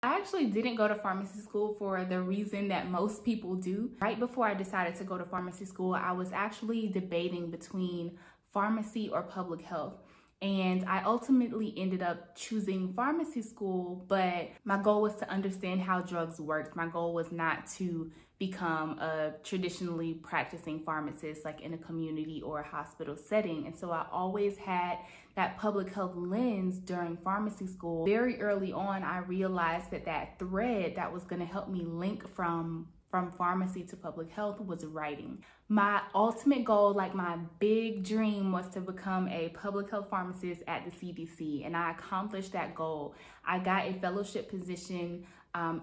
I actually didn't go to pharmacy school for the reason that most people do. Right before I decided to go to pharmacy school, I was actually debating between pharmacy or public health. And I ultimately ended up choosing pharmacy school, but my goal was to understand how drugs worked. My goal was not to become a traditionally practicing pharmacist like in a community or a hospital setting. And so I always had that public health lens during pharmacy school. Very early on, I realized that that thread that was going to help me link from pharmacy to public health was writing. My ultimate goal, like my big dream, was to become a public health pharmacist at the CDC, and I accomplished that goal. I got a fellowship position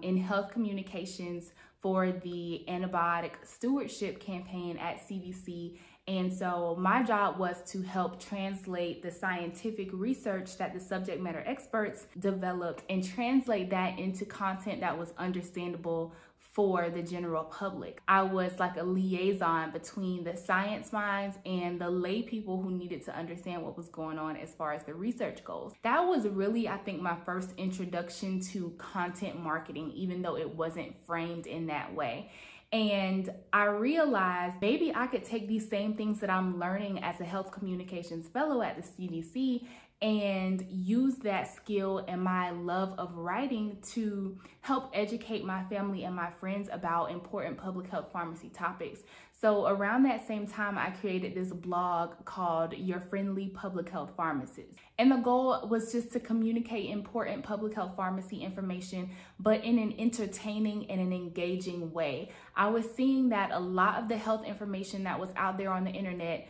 in health communications for the antibiotic stewardship campaign at CDC. And so my job was to help translate the scientific research that the subject matter experts developed and translate that into content that was understandable for the general public. I was like a liaison between the science minds and the lay people who needed to understand what was going on as far as the research goes. That was really, I think, my first introduction to content marketing, even though it wasn't framed in that way. And I realized maybe I could take these same things that I'm learning as a health communications fellow at the CDC and use that skill and my love of writing to help educate my family and my friends about important public health pharmacy topics. So around that same time, I created this blog called Your Friendly Public Health Pharmacist. And the goal was just to communicate important public health pharmacy information, but in an entertaining and an engaging way. I was seeing that a lot of the health information that was out there on the internet,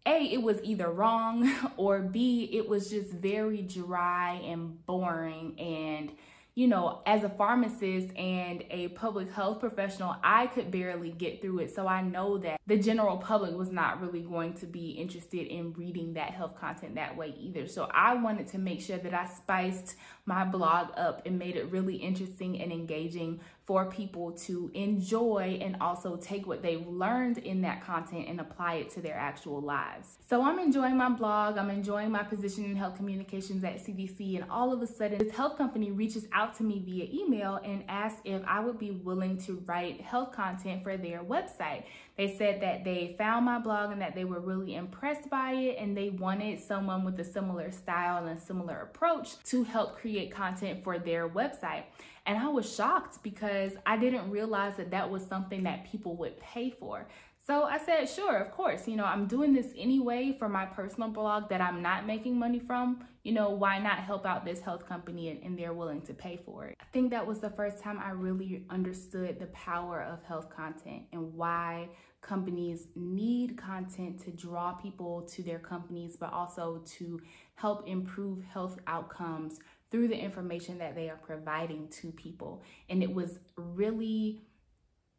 A, it was either wrong, or B, it was just very dry and boring. And, you know, as a pharmacist and a public health professional, I could barely get through it. So I know that the general public was not really going to be interested in reading that health content that way either. So I wanted to make sure that I spiced my blog up and made it really interesting and engaging for people to enjoy and also take what they've learned in that content and apply it to their actual lives. So I'm enjoying my blog, I'm enjoying my position in health communications at CDC, and all of a sudden this health company reaches out to me via email and asks if I would be willing to write health content for their website. They said that they found my blog and that they were really impressed by it, and they wanted someone with a similar style and a similar approach to help create content for their website. And I was shocked because I didn't realize that that was something that people would pay for. So I said, sure, of course, you know, I'm doing this anyway for my personal blog that I'm not making money from. You know, why not help out this health company and they're willing to pay for it? I think that was the first time I really understood the power of health content and why companies need content to draw people to their companies, but also to help improve health outcomes through the information that they are providing to people. And it was really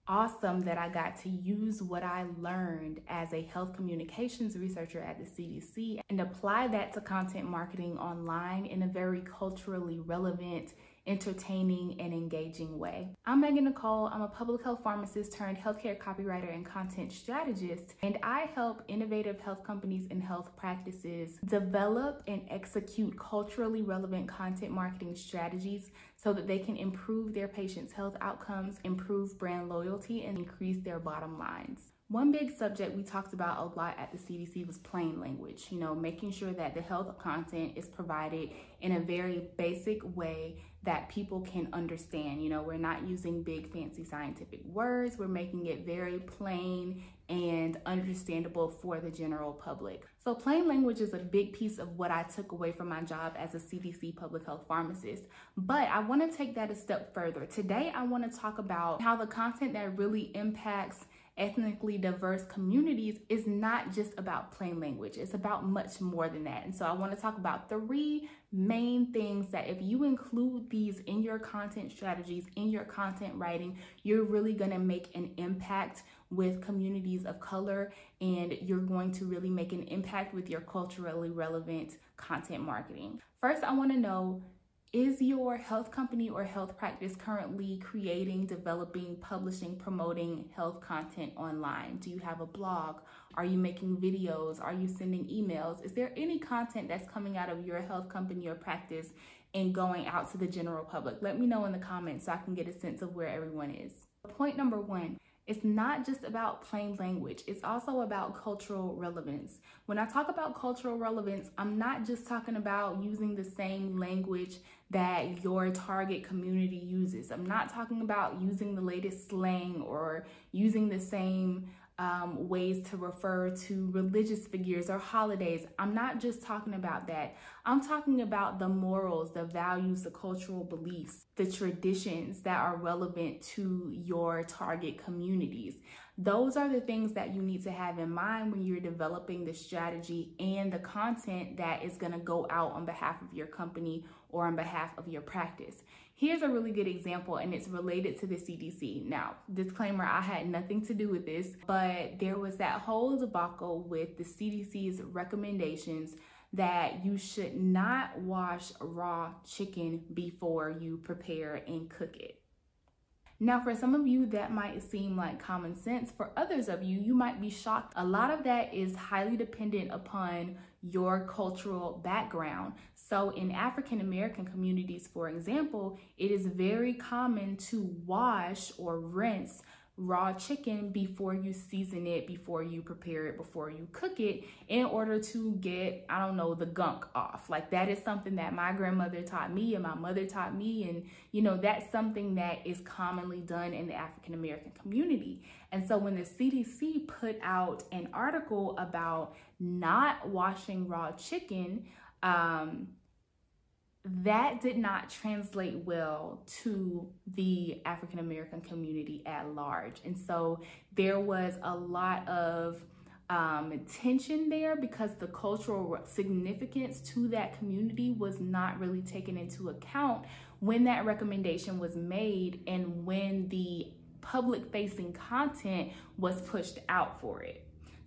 awesome that I got to use what I learned as a health communications researcher at the CDC and apply that to content marketing online in a very culturally relevant, entertaining, and engaging way. I'm NICHOLE. I'm a public health pharmacist turned healthcare copywriter and content strategist, and I help innovative health companies and health practices develop and execute culturally relevant content marketing strategies so that they can improve their patients' health outcomes, improve brand loyalty, and increase their bottom lines. One big subject we talked about a lot at the CDC was plain language, you know, making sure that the health content is provided in a very basic way that people can understand. You know, we're not using big fancy scientific words, we're making it very plain and understandable for the general public. So plain language is a big piece of what I took away from my job as a CDC public health pharmacist. But I want to take that a step further. Today, I want to talk about how the content that really impacts ethnically diverse communities is not just about plain language. It's about much more than that. And so I want to talk about 3 main things that if you include these in your content strategies, in your content writing, you're really going to make an impact with communities of color, and you're going to really make an impact with your culturally relevant content marketing. First, I want to know, is your health company or health practice currently creating, developing, publishing, promoting health content online? Do you have a blog? Are you making videos? Are you sending emails? Is there any content that's coming out of your health company or practice and going out to the general public? Let me know in the comments so I can get a sense of where everyone is. Point number 1. It's not just about plain language. It's also about cultural relevance. When I talk about cultural relevance, I'm not just talking about using the same language that your target community uses. I'm not talking about using the latest slang or using the same ways to refer to religious figures or holidays. I'm not just talking about that. I'm talking about the morals, the values, the cultural beliefs, the traditions that are relevant to your target communities. Those are the things that you need to have in mind when you're developing the strategy and the content that is going to go out on behalf of your company or on behalf of your practice. Here's a really good example, and it's related to the CDC. Now, disclaimer, I had nothing to do with this, but there was that whole debacle with the CDC's recommendations that you should not wash raw chicken before you prepare and cook it. Now, for some of you, that might seem like common sense. For others of you, you might be shocked. A lot of that is highly dependent upon your cultural background. So in African American communities, for example, it is very common to wash or rinse raw chicken before you season it, before you prepare it, before you cook it, in order to get, I don't know, the gunk off. Like, that is something that my grandmother taught me and my mother taught me. And, you know, that's something that is commonly done in the African American community. And so when the CDC put out an article about not washing raw chicken, that did not translate well to the African American community at large. And so there was a lot of tension there because the cultural significance to that community was not really taken into account when that recommendation was made and when the public-facing content was pushed out for it.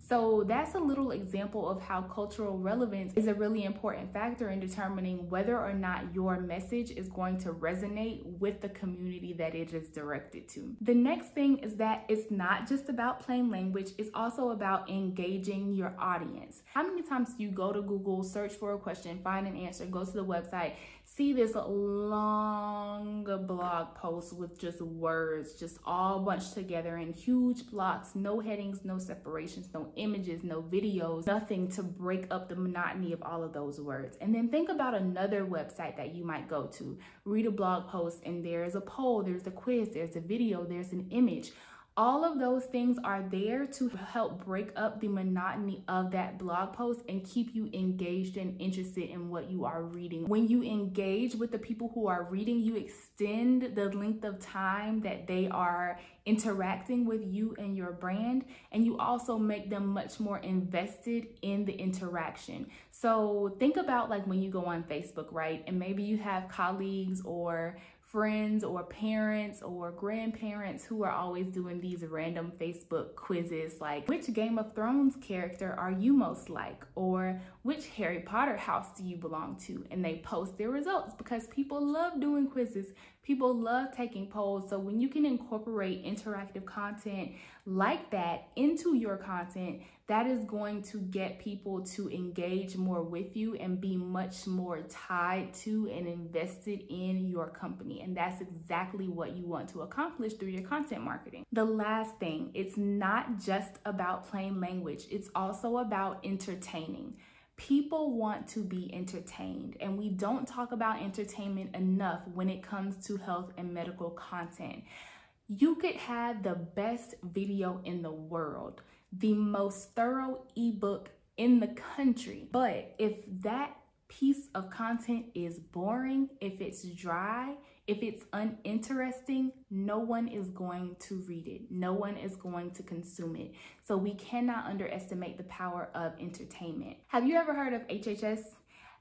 So that's a little example of how cultural relevance is a really important factor in determining whether or not your message is going to resonate with the community that it is directed to. The next thing is that it's not just about plain language, it's also about engaging your audience. How many times do you go to Google, search for a question, find an answer, go to the website, see this long blog post with just words, just all bunched together in huge blocks, no headings, no separations, no images, no videos, nothing to break up the monotony of all of those words. And then think about another website that you might go to, read a blog post, and there's a poll, there's a quiz, there's a video, there's an image. All of those things are there to help break up the monotony of that blog post and keep you engaged and interested in what you are reading. When you engage with the people who are reading, you extend the length of time that they are interacting with you and your brand, and you also make them much more invested in the interaction. So think about like when you go on Facebook, right? And maybe you have colleagues or friends or parents or grandparents who are always doing these random Facebook quizzes like, which Game of Thrones character are you most like? Or which Harry Potter house do you belong to? And they post their results because people love doing quizzes. People love taking polls. So when you can incorporate interactive content like that into your content, that is going to get people to engage more with you and be much more tied to and invested in your company. And that's exactly what you want to accomplish through your content marketing. The last thing, it's not just about plain language. It's also about entertaining. People want to be entertained, and we don't talk about entertainment enough when it comes to health and medical content. You could have the best video in the world, the most thorough ebook in the country, but if that piece of content is boring, if it's dry, if it's uninteresting, no one is going to read it. No one is going to consume it. So we cannot underestimate the power of entertainment. Have you ever heard of HHS?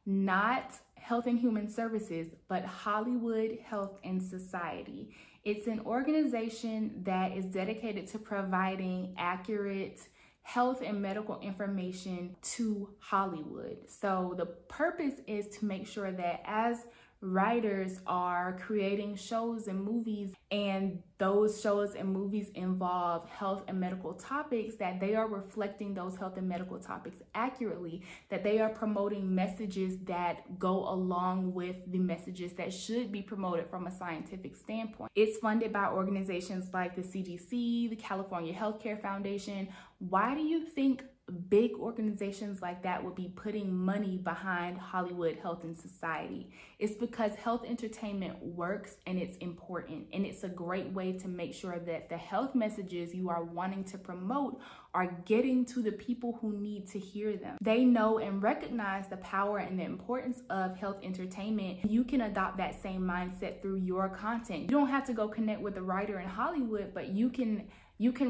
Not Health and Human Services, but Hollywood Health and Society. It's an organization that is dedicated to providing accurate health and medical information to Hollywood. So the purpose is to make sure that as writers are creating shows and movies, and those shows and movies involve health and medical topics, that they are reflecting those health and medical topics accurately, that they are promoting messages that go along with the messages that should be promoted from a scientific standpoint. It's funded by organizations like the CDC, the California Healthcare Foundation. Why do you think big organizations like that would be putting money behind Hollywood Health and Society? It's because health entertainment works and it's important, and it's a great way to make sure that the health messages you are wanting to promote are getting to the people who need to hear them. They know and recognize the power and the importance of health entertainment. You can adopt that same mindset through your content. You don't have to go connect with a writer in Hollywood, but you can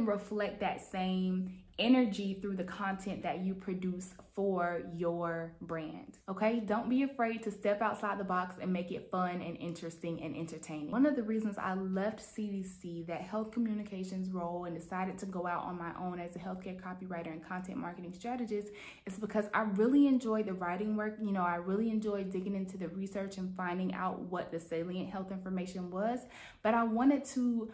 reflect that same energy through the content that you produce for your brand. Okay, don't be afraid to step outside the box and make it fun and interesting and entertaining. One of the reasons I left CDC, that health communications role, and decided to go out on my own as a healthcare copywriter and content marketing strategist is because I really enjoyed the writing work. You know, I really enjoyed digging into the research and finding out what the salient health information was, but I wanted to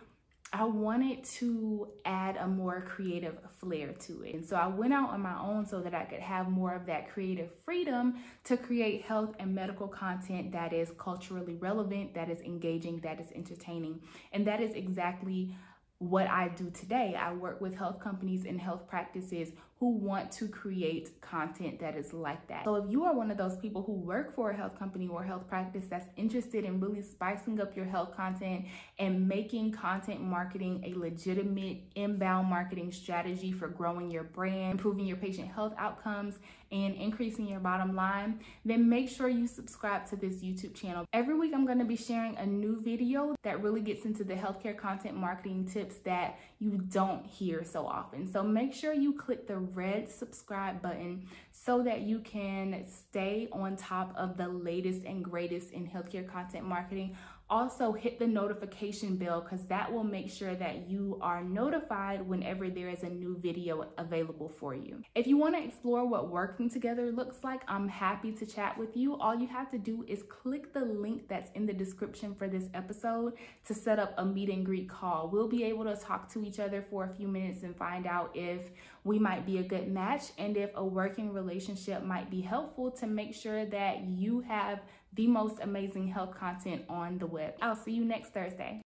add a more creative flair to it. And so I went out on my own so that I could have more of that creative freedom to create health and medical content that is culturally relevant, that is engaging, that is entertaining. And that is exactly what I do today. I work with health companies and health practices who want to create content that is like that. So if you are one of those people who work for a health company or health practice that's interested in really spicing up your health content and making content marketing a legitimate inbound marketing strategy for growing your brand, improving your patient health outcomes, and increasing your bottom line, then make sure you subscribe to this YouTube channel. Every week I'm going to be sharing a new video that really gets into the healthcare content marketing tips that you don't hear so often. So make sure you click the red subscribe button so that you can stay on top of the latest and greatest in healthcare content marketing. Also hit the notification bell, because that will make sure that you are notified whenever there is a new video available for you. If you want to explore what working together looks like, I'm happy to chat with you. All you have to do is click the link that's in the description for this episode to set up a meet and greet call. We'll be able to talk to each other for a few minutes and find out if we might be a good match and if a working relationship might be helpful to make sure that you have the most amazing health content on the web. I'll see you next Thursday.